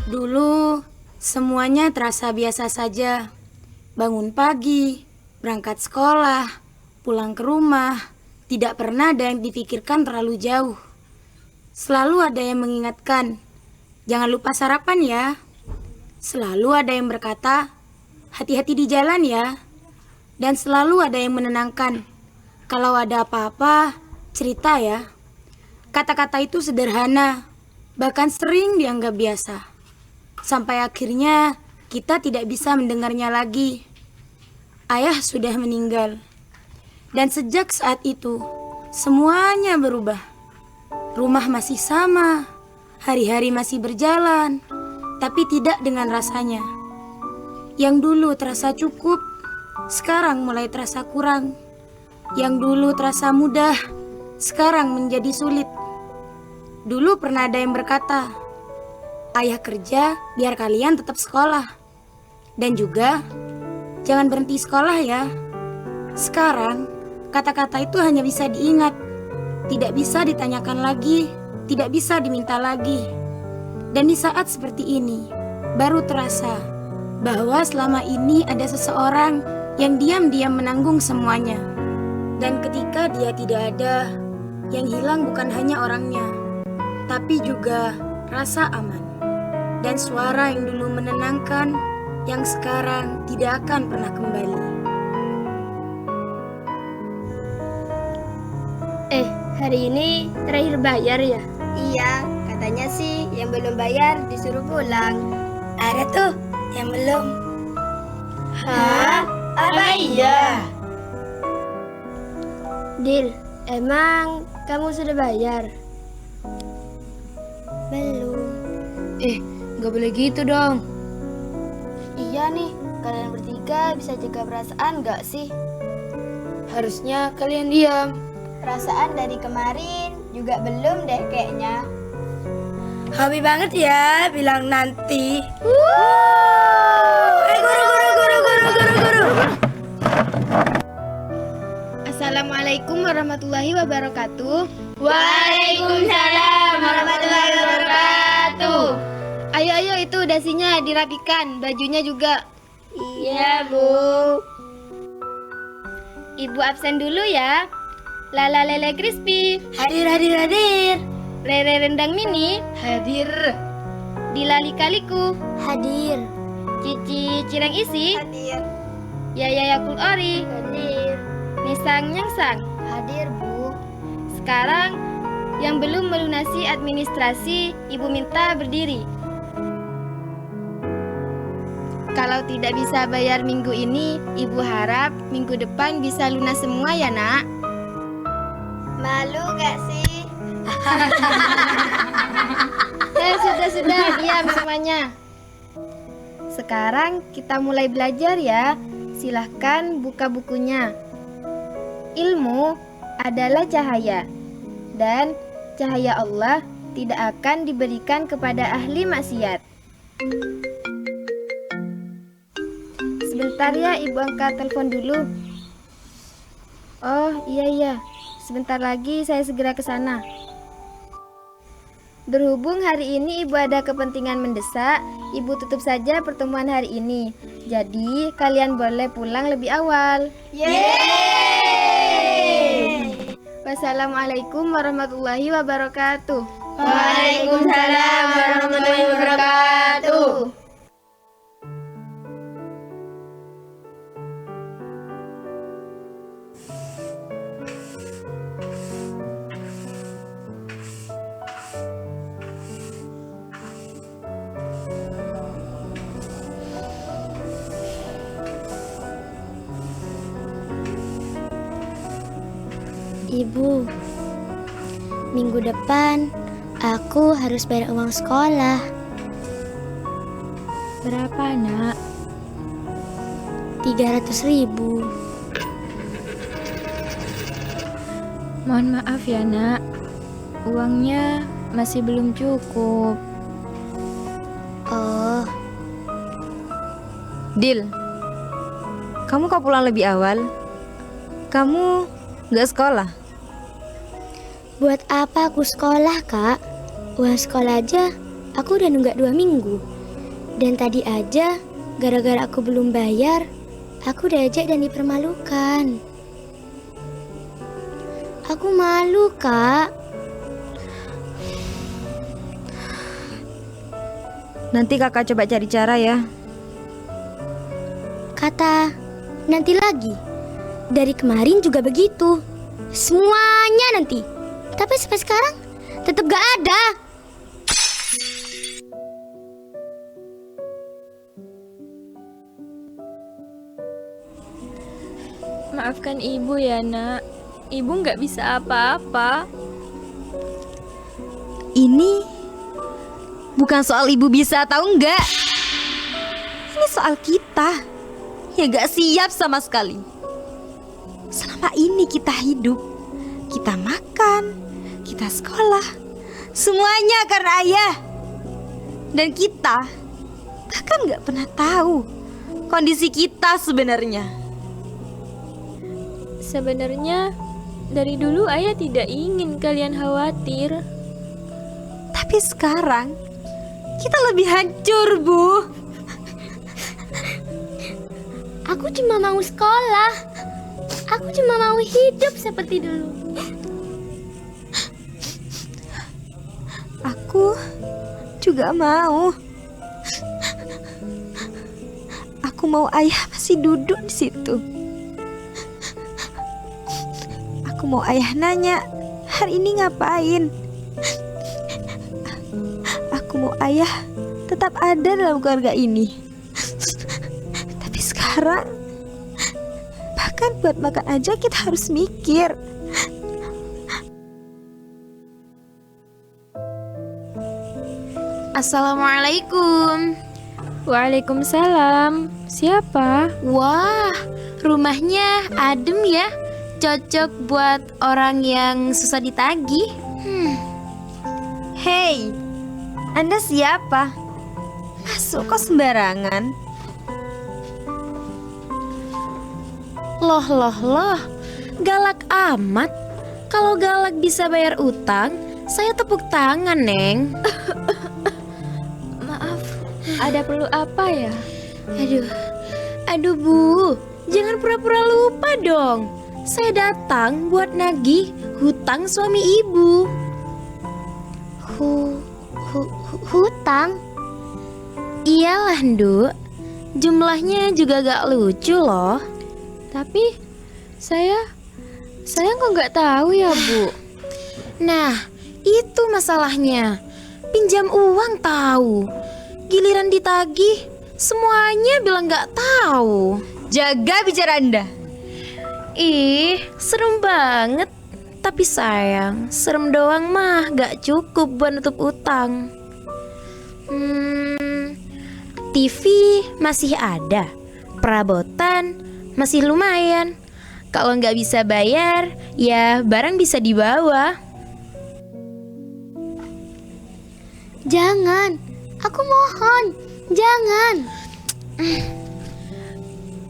Dulu, semuanya terasa biasa saja. Bangun pagi, berangkat sekolah, pulang ke rumah, tidak pernah ada yang dipikirkan terlalu jauh. Selalu ada yang mengingatkan, jangan lupa sarapan ya. Selalu ada yang berkata, hati-hati di jalan ya. Dan selalu ada yang menenangkan, kalau ada apa-apa, cerita ya. Kata-kata itu sederhana, bahkan sering dianggap biasa. Sampai akhirnya kita tidak bisa mendengarnya lagi. Ayah sudah meninggal. Dan sejak saat itu, semuanya berubah. Rumah masih sama, hari-hari masih berjalan, tapi tidak dengan rasanya. Yang dulu terasa cukup, sekarang mulai terasa kurang. Yang dulu terasa mudah, sekarang menjadi sulit. Dulu pernah ada yang berkata, ayah kerja biar kalian tetap sekolah. Dan juga, jangan berhenti sekolah ya. Sekarang, kata-kata itu hanya bisa diingat. Tidak bisa ditanyakan lagi, tidak bisa diminta lagi. Dan di saat seperti ini, baru terasa bahwa selama ini ada seseorang yang diam-diam menanggung semuanya. Dan ketika dia tidak ada, yang hilang bukan hanya orangnya, tapi juga rasa aman. Dan suara yang dulu menenangkan, yang sekarang tidak akan pernah kembali. Hari ini terakhir bayar ya? Iya, katanya sih yang belum bayar disuruh pulang. Ada tuh yang belum. Hah? Apa iya? Dil, emang kamu sudah bayar? Belum. Gak boleh gitu dong. Iya nih, kalian bertiga bisa jaga perasaan gak sih? Harusnya kalian diam. Perasaan dari kemarin juga belum deh kayaknya. Hobi banget ya bilang nanti. Guru. Assalamualaikum warahmatullahi wabarakatuh. Waalaikumsalam warahmatullahi wabarakatuh. Ayo itu dasinya dirapikan, bajunya juga. Iya, Bu. Ibu absen dulu ya. Lala lele crispy, Hadir. rere rendang mini, Hadir. dilali kaliku, Hadir. cici cireng isi, Hadir. yaya yakul ori, Hadir. nisang nyangsang. Hadir, Bu. Sekarang yang belum melunasi administrasi, ibu minta berdiri. Kalau tidak bisa bayar minggu ini, ibu harap minggu depan bisa lunas semua ya nak. Malu gak sih? Sudah, diam semuanya. Sekarang kita mulai belajar ya. Silahkan buka bukunya. Ilmu adalah cahaya, dan cahaya Allah tidak akan diberikan kepada ahli maksiat. Sebentar ya, ibu angkat telepon dulu. Oh iya, sebentar lagi saya segera ke sana. Berhubung hari ini ibu ada kepentingan mendesak, ibu tutup saja pertemuan hari ini. Jadi kalian boleh pulang lebih awal. Yeay! Wassalamualaikum warahmatullahi wabarakatuh. Waalaikumsalam warahmatullahi wabarakatuh. Ibu, minggu depan aku harus bayar uang sekolah. Berapa, nak? 300.000. Mohon maaf ya, nak. Uangnya masih belum cukup. Oh, Dil, kamu kok pulang lebih awal? Kamu nggak sekolah? buat apa aku sekolah, Kak? Uang sekolah aja aku udah nunggak 2 minggu. Dan tadi aja, gara-gara aku belum bayar, aku diajak dan dipermalukan. Aku malu, Kak. Nanti kakak coba cari cara ya. Kata, nanti lagi. Dari kemarin juga begitu. Semuanya nanti. Tapi sampai sekarang tetap gak ada. Maafkan ibu ya, Nak. Ibu nggak bisa apa-apa. Ini bukan soal ibu bisa atau enggak. Ini soal kita yang gak siap sama sekali. Selama ini kita hidup, kita makan, kita sekolah, semuanya karena ayah. Dan kita bahkan gak pernah tahu kondisi kita sebenarnya. Sebenarnya dari dulu ayah tidak ingin kalian khawatir. Tapi sekarang kita lebih hancur, Bu. Aku cuma mau sekolah. Aku cuma mau hidup seperti dulu. Aku juga mau. Aku mau ayah masih duduk di situ. Aku mau ayah nanya, hari ini ngapain? Aku mau ayah tetap ada dalam keluarga ini. Tapi sekarang, bahkan buat makan aja kita harus mikir. Assalamualaikum. Waalaikumsalam. Siapa? Wah, rumahnya adem ya. Cocok buat orang yang susah ditagih. Hei, Anda siapa? Masuk kok sembarangan. Loh. Galak amat. Kalau galak bisa bayar utang, saya tepuk tangan, Neng. Maaf, ada perlu apa ya? Aduh Bu, jangan pura-pura lupa dong. Saya datang buat nagih hutang suami ibu. Hutang? Iyalah, Nduk. Jumlahnya juga gak lucu loh. Tapi saya kok nggak tahu ya, Bu. Nah, itu masalahnya. Pinjam uang tahu. Giliran ditagih, semuanya bilang gak tahu. Jaga bicara Anda. Ih, serem banget. Tapi sayang, serem doang mah gak cukup buat nutup utang. TV masih ada. Perabotan masih lumayan. Kalau nggak bisa bayar, ya barang bisa dibawa. Jangan. Aku mohon. Jangan.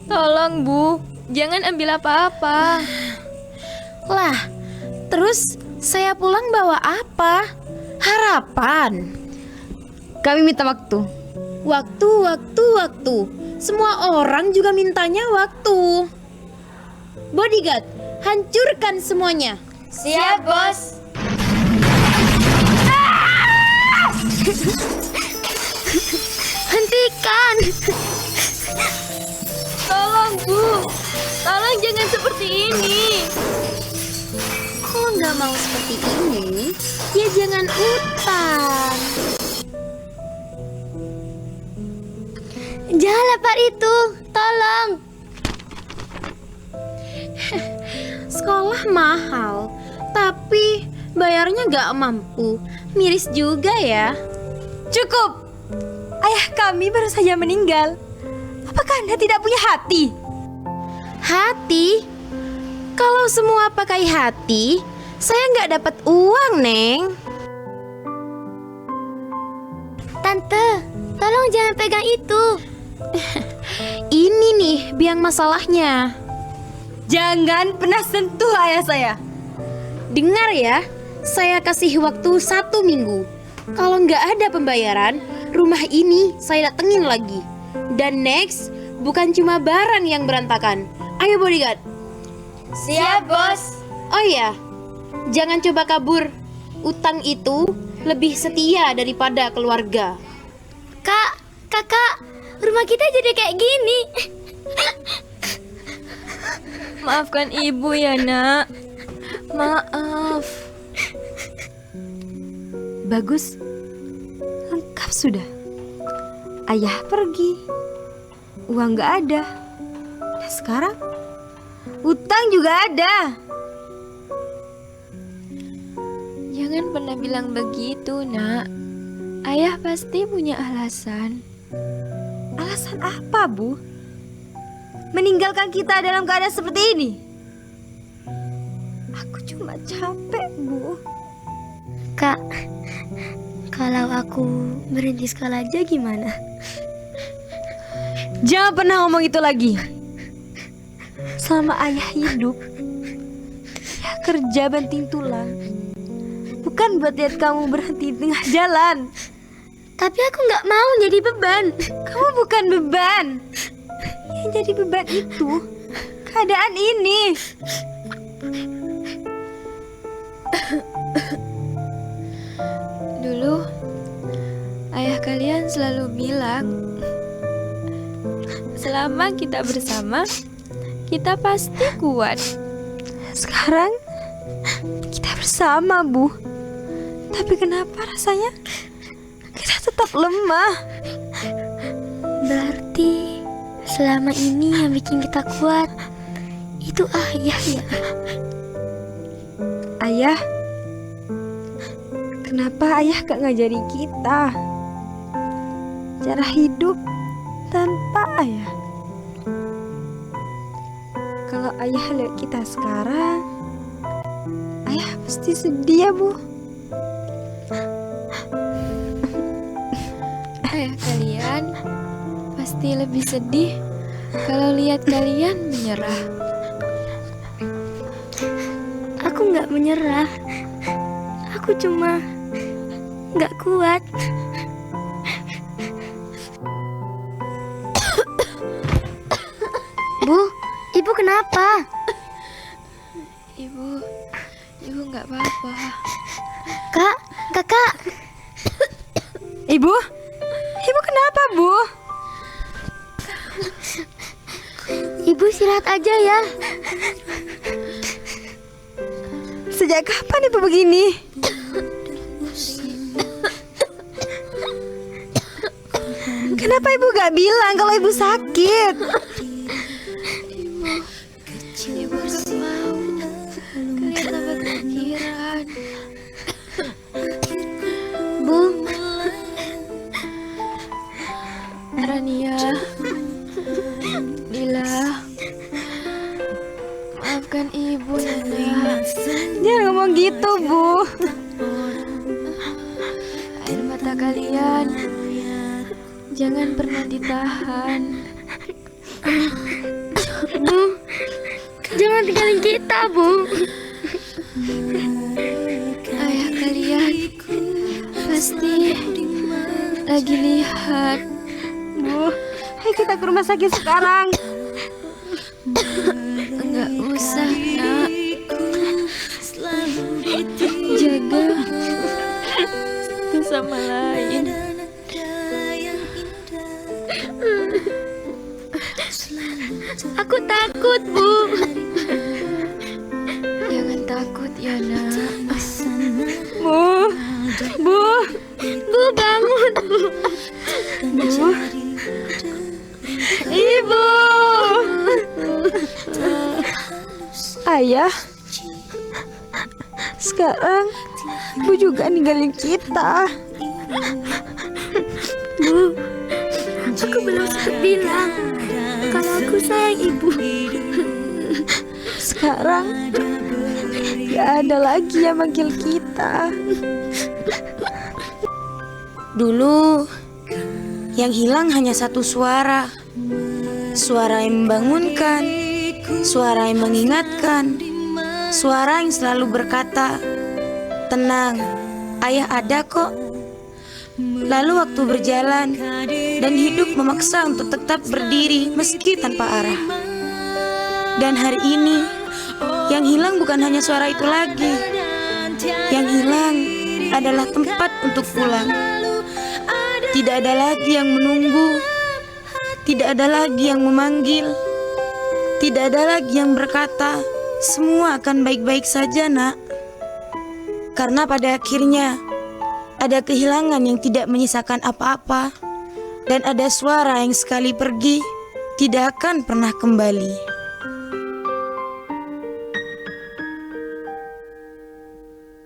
Tolong, Bu. Jangan ambil apa-apa. Lah, terus saya pulang bawa apa? Harapan. Kami minta waktu. Waktu. Semua orang juga mintanya waktu. Bodyguard, hancurkan semuanya. Siap, Bos. Hentikan. Tolong, Bu. Tolong jangan seperti ini. Kalau nggak mau seperti ini, ya jangan utang. Jangan lapar itu. Tolong. Sekolah mahal, tapi bayarnya nggak mampu. Miris juga ya. Cukup. Ayah kami baru saja meninggal. Apakah Anda tidak punya hati? Hati? Kalau semua pakai hati, saya nggak dapat uang, Neng. Tante, tolong jangan pegang itu. Ini nih biang masalahnya. Jangan pernah sentuh ayah saya. Dengar ya, saya kasih waktu 1 minggu. Kalau nggak ada pembayaran, rumah ini saya datengin lagi. Dan next, bukan cuma barang yang berantakan. Ayo bodyguard. Siap, Bos. Oh iya, jangan coba kabur. Utang itu lebih setia daripada keluarga. Kak, kakak, rumah kita jadi kayak gini. Maafkan ibu ya, Nak. Maaf. Bagus. Lengkap sudah. Ayah pergi. Uang gak ada. Nah sekarang utang juga ada. Jangan pernah bilang begitu, Nak. Ayah pasti punya alasan. Alasan apa, Bu? Meninggalkan kita dalam keadaan seperti ini? Aku cuma capek, Bu. Kak, kalau aku berhenti sekolah aja gimana? Jangan pernah ngomong itu lagi. Selama ayah hidup, ya kerja banting tulang. Bukan buat lihat kamu berhenti di tengah jalan. Tapi aku nggak mau jadi beban. Kamu bukan beban. Yang jadi beban itu keadaan ini. Dulu, ayah kalian selalu bilang, selama kita bersama, kita pasti kuat. Sekarang kita bersama, Bu. Tapi kenapa rasanya kita tetap lemah? Berarti selama ini yang bikin kita kuat itu ayah ya? Ayah, kenapa ayah gak ngajari kita cara hidup tanpa ayah? Kalau ayah lihat kita sekarang, ayah pasti sedih ya, Bu. Ayah kalian pasti lebih sedih kalau lihat kalian menyerah. Aku nggak menyerah. Aku cuma nggak kuat. Bu, ibu kenapa? Ibu nggak apa-apa. Kak, kakak. Ibu? Ibu kenapa, Bu? Ibu istirahat aja ya. Sejak kapan Ibu begini? Kenapa Ibu gak bilang kalau Ibu sakit? Ibu nggak mau kalian tambah kepikiran. Bu, Rania, Lila, maafkan ibu ya, Nak. Jangan ngomong gitu, Bu. Air mata kalian jangan pernah ditahan. Bu, jangan tinggalin kita, Bu. Ayah kalian pasti lagi lihat. Bu, ayo kita ke rumah sakit sekarang. Enggak usah, Nak. Jaga satu sama lain. Aku takut, Bu. Jangan takut ya, Nak. Bu, Bu, Bu, bangun, Bu. Bu. Ibu. Ayah. Sekarang Ibu juga ninggalin kita. Bu, aku belum sempat bilang kalau aku sayang Ibu. Sekarang gak ada lagi yang manggil kita. Dulu yang hilang hanya satu suara. Suara yang membangunkan, suara yang mengingatkan, suara yang selalu berkata, "Tenang, ayah ada kok." Lalu waktu berjalan dan hidup memaksa untuk tetap berdiri meski tanpa arah. Dan hari ini yang hilang bukan hanya suara itu lagi. Yang hilang adalah tempat untuk pulang. Tidak ada lagi yang menunggu. Tidak ada lagi yang memanggil. Tidak ada lagi yang berkata, semua akan baik-baik saja, nak. Karena pada akhirnya ada kehilangan yang tidak menyisakan apa-apa. Dan ada suara yang sekali pergi tidak akan pernah kembali.